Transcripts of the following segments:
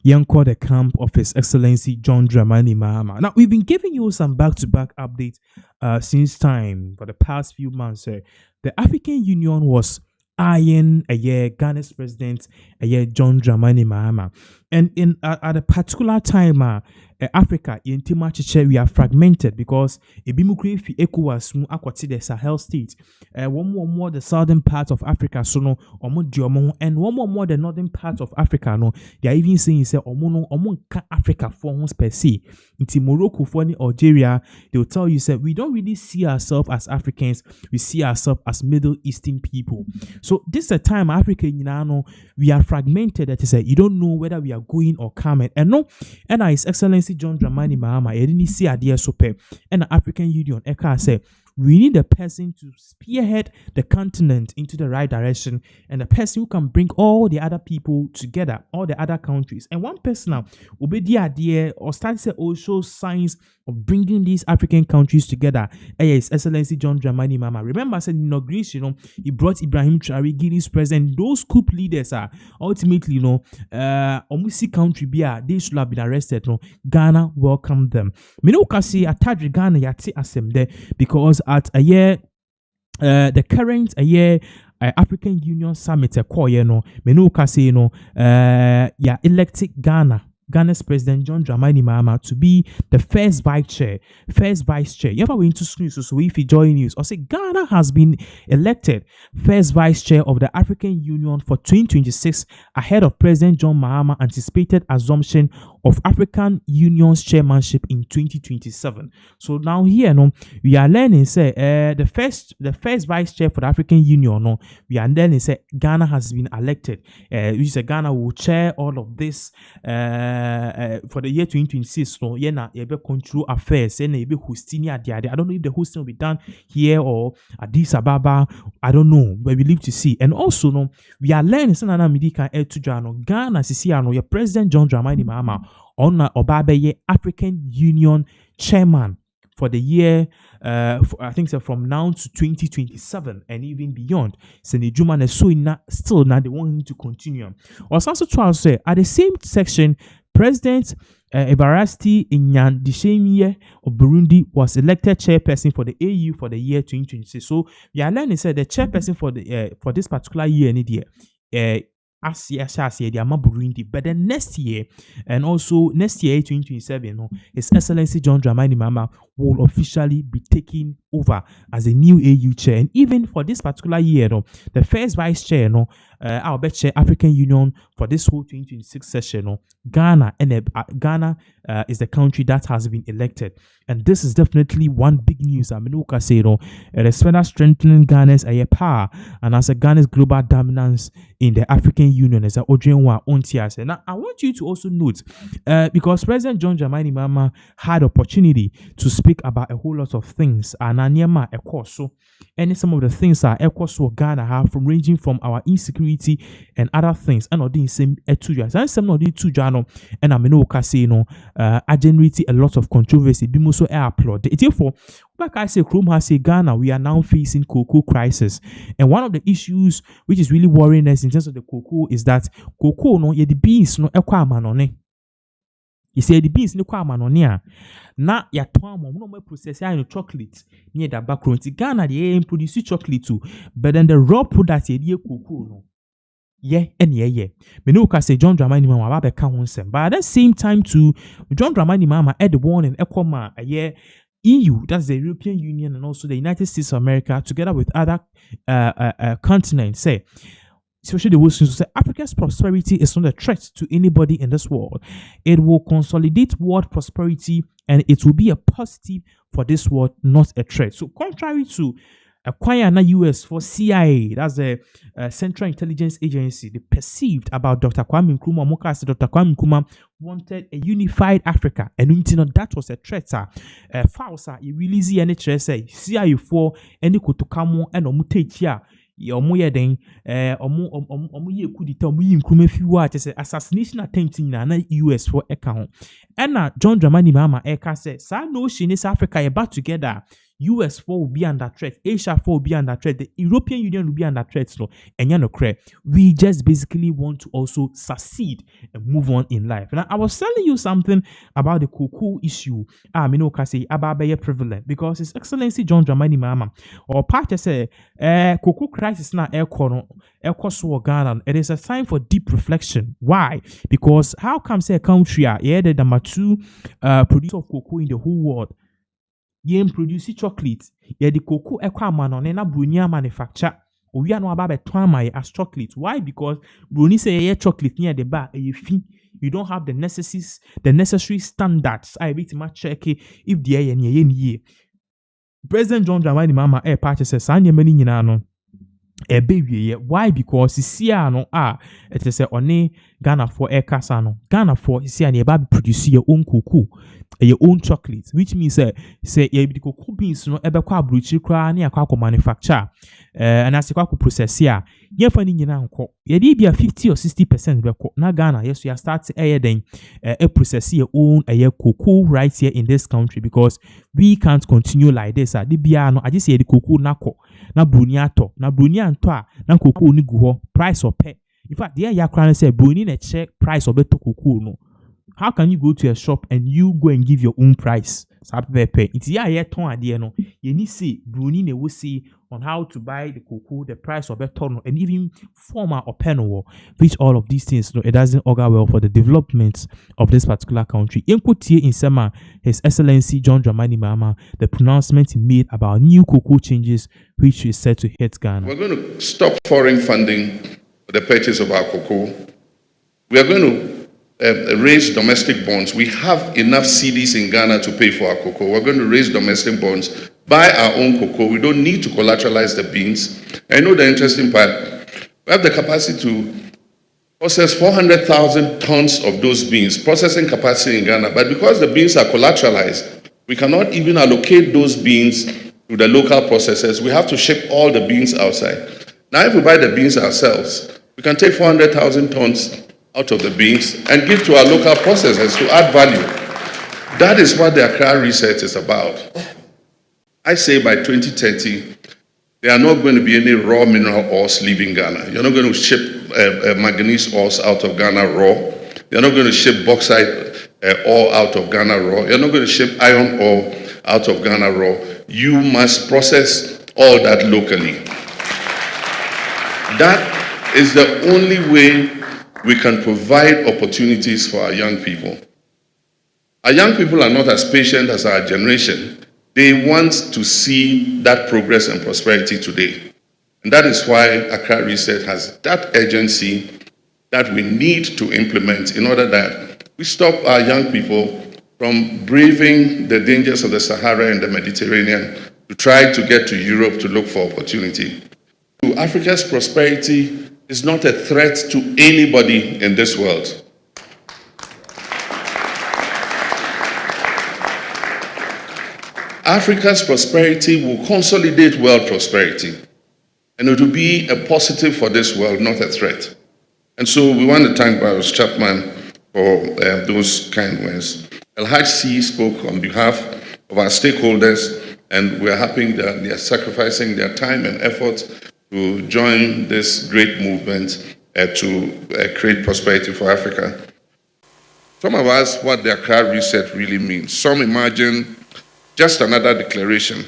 Yanko, the camp of His Excellency John Dramani Mahama. Now, we've been giving you some back-to-back updates since time for the past few months. The African Union was eyeing Ghana's president, John Dramani Mahama. And at a particular time, Africa, in Timachiche, we are fragmented because Ebimukri fi ECOWAS mu akwati the Sahel state. One more the southern part of Africa, so no, and one more the northern part of Africa, no. They are even saying say omo Africa for once per se. In Morocco, for Algeria, they will tell you say we don't really see ourselves as Africans, we see ourselves as Middle Eastern people. So this is a time Africa, we are fragmented. That is, you don't know whether we are going or coming. And no, and His Excellency John Dramani Mahama, didn't see idea super, and the African Union, Eka say we need a person to spearhead the continent into the right direction, and a person who can bring all the other people together, all the other countries. And one person now will be the idea or start to also signs of bringing these African countries together. His Excellency John Dramani Mahama. Remember, I said inauguration, he brought Ibrahim Traoré, Guinea's president. Those coup leaders are ultimately, Omusi country they should have been arrested. Ghana welcomed them. Minokasi attached Ghana yati asem there because at a year, the current African Union Summit elected Ghana's president John Dramani Mahama to be the first vice chair. You ever went to screen so if you join news or say Ghana has been elected first vice chair of the African Union for 2026 ahead of President John Mahama anticipated assumption of African Union's chairmanship in 2027. So now here we are learning say the first vice chair for the African Union we are learning say Ghana has been elected. We say Ghana will chair all of this for the year 2026. So control affairs and hosting. I don't know if the hosting will be done here or Addis Ababa. I don't know, but we live to see. And also we are learning Ghana your President John Dramani Mahama on Obabeye African Union chairman for the year, I think so from now to 2027 and even beyond. So the Juma still now they want him to continue. Or also try to say at the same section, President Evariste Inyan the same year of Burundi was elected chairperson for the AU for the year 2026. So we are learning say the chairperson for this particular year in the year. As year, Burundi, but then next year, and also next year, 2027, His Excellency John Dramani Mahama will officially be taking over as a new AU chair. And even for this particular year, the first vice chair, I'll bet chair African Union for this whole 2026 session, Ghana is the country that has been elected. And this is definitely one big news. I mean, it is further strengthening Ghana's power and as a Ghana's global dominance in the African Union as a Ojenwa Ontiase. Now, I want you to also note, because President John Dramani Mahama had opportunity to speak about a whole lot of things, and some of the things that Ghana have from ranging from our insecurity and other things, and the same and I mean, I generate a lot of controversy. Be so applaud. Therefore, like I say, Chrome has said Ghana, we are now facing cocoa crisis, and one of the issues which is really worrying us in terms of the cocoa is that cocoa the beans you say the beans na ya process chocolate near the background. Ghana they produce chocolate too, but then the raw product cocoa me no can say John Dramani Mahama be can one but at the same time too John Dramani Mahama had the warning Ekoma EU, that's the European Union and also the United States of America together with other continents say, especially the Western, say Africa's prosperity is not a threat to anybody in this world. It will consolidate world prosperity and it will be a positive for this world, not a threat. So contrary to acquire US for CIA, that's the Central Intelligence Agency, they perceived about Dr. Kwame Nkrumah. Moka said Dr. Kwame Nkrumah wanted a unified Africa, and that was a threat. False, you release the NHS, CIA for any kotokamo and omutetia. Then assassination attempt in US for account. And John Dramani Mahama said, "Sa no Africa about together. US 4 will be under threat, Asia 4 will be under threat, the European Union will be under threat. So, and you know, we just basically want to also succeed and move on in life. Now, I was telling you something about the cocoa issue. I know, say about prevalent because His Excellency John Dramani Mahama or part say, cocoa crisis now air so Ghana. It is a time for deep reflection. Why? Because how come say a country the number 2 producer of cocoa in the whole world? Yen produce chocolate. Yeah, the cocoa ekwa mano na Brunia manufacture. We are no about twama as chocolate. Why? Because Bruni say yeah chocolate near the bar you don't have the necessary standards. I bet much check if the ye. President John Dramani Mahama party says sanya many nyina baby. Why? Because no it is a Ghana for air casano. Ghana for and you produce your own cocoa, your own chocolate, which means say the cocoa beans no ebe kwa bruchi kra na akwa manufacture and as you process here. Yen fani nyina nko. Ye dey be 50 or 60% beko. Na Ghana yes we are start process your own cocoa right here in this country because we can't continue like this. The bia no I just say the cocoa nako na bruniato na brunianto na cocoa ni gu price or pay. In fact, the Accra say bruni na check price of beto cocoa no. How can you go to a shop and you go and give your own price? It's no. You need see bruni ne will see on how to buy the cocoa, the price of beto and even former or penal, which all of these things no, it doesn't augur well for the development of this particular country. In Sema, His Excellency John Dramani Mahama, the pronouncement he made about new cocoa changes which is set to hit Ghana. We're going to stop foreign funding for the purchase of our cocoa. We are going to raise domestic bonds. We have enough CDs in Ghana to pay for our cocoa. We're going to raise domestic bonds, buy our own cocoa. We don't need to collateralize the beans. I know the interesting part. We have the capacity to process 400,000 tons of those beans, processing capacity in Ghana. But because the beans are collateralized, we cannot even allocate those beans to the local processors. We have to ship all the beans outside. Now, if we buy the beans ourselves, we can take 400,000 tons out of the beans and give to our local processors to add value. That is what the Accra research is about. I say by 2030, there are not going to be any raw mineral ores leaving Ghana. You're not going to ship manganese ores out of Ghana raw. You're not going to ship bauxite ore out of Ghana raw. You're not going to ship iron ore out of Ghana raw. You must process all that locally. That is the only way we can provide opportunities for our young people. Our young people are not as patient as our generation. They want to see that progress and prosperity today. And that is why Accra Reset has that urgency that we need to implement in order that we stop our young people from braving the dangers of the Sahara and the Mediterranean to try to get to Europe to look for opportunity. Africa's prosperity is not a threat to anybody in this world. Africa's prosperity will consolidate world prosperity, and it will be a positive for this world, not a threat. And so we want to thank Barros Chapman for those kind words. El-Haj C spoke on behalf of our stakeholders, and we're happy that they are sacrificing their time and effort to join this great movement to create prosperity for Africa. Some of us, what the Accra Reset really means. Some imagine just another declaration.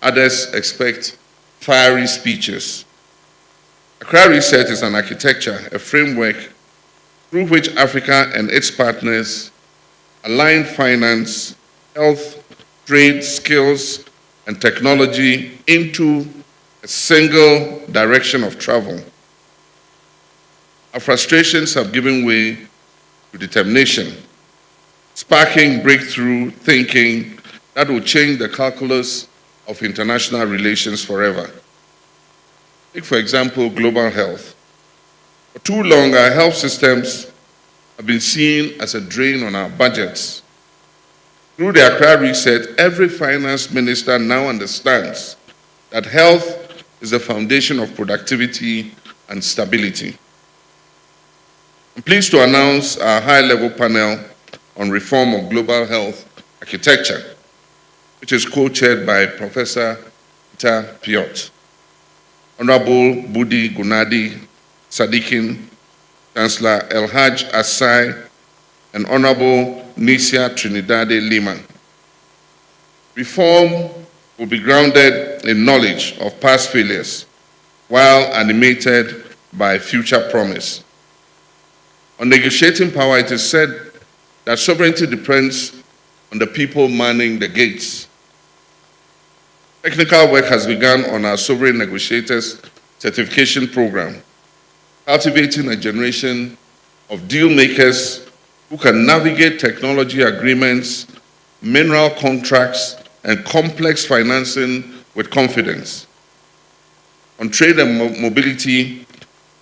Others expect fiery speeches. Accra Reset is an architecture, a framework through which Africa and its partners align finance, health, trade, skills, and technology into a single direction of travel. Our frustrations have given way to determination, sparking breakthrough thinking that will change the calculus of international relations forever. Take, for example, global health. For too long, our health systems have been seen as a drain on our budgets. Through the Accra Reset, every finance minister now understands that health is the foundation of productivity and stability. I'm pleased to announce our high-level panel on reform of global health architecture. which is co-chaired by Professor Peter Piot, Honorable Budi Gunadi Sadikin, Chancellor Elhaj Asai, and Honorable Nisia Trinidade Lima. Reform will be grounded in knowledge of past failures while animated by future promise. On negotiating power, it is said that sovereignty depends on the people manning the gates. Technical work has begun on our Sovereign Negotiators Certification Program, cultivating a generation of deal makers who can navigate technology agreements, mineral contracts, and complex financing with confidence. On trade and mobility,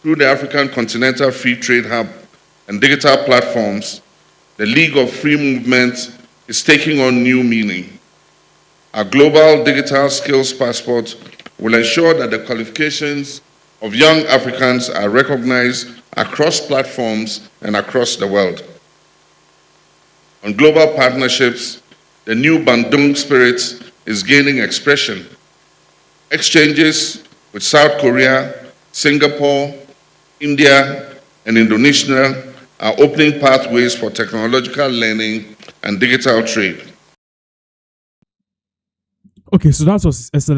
through the African Continental Free Trade Hub and digital platforms, the League of Free Movement is taking on new meaning. Our global digital skills passport will ensure that the qualifications of young Africans are recognized across platforms and across the world. On global partnerships, the new Bandung spirit is gaining expression. Exchanges with South Korea, Singapore, India, and Indonesia are opening pathways for technological learning and digital trade. Okay, so that was excellent.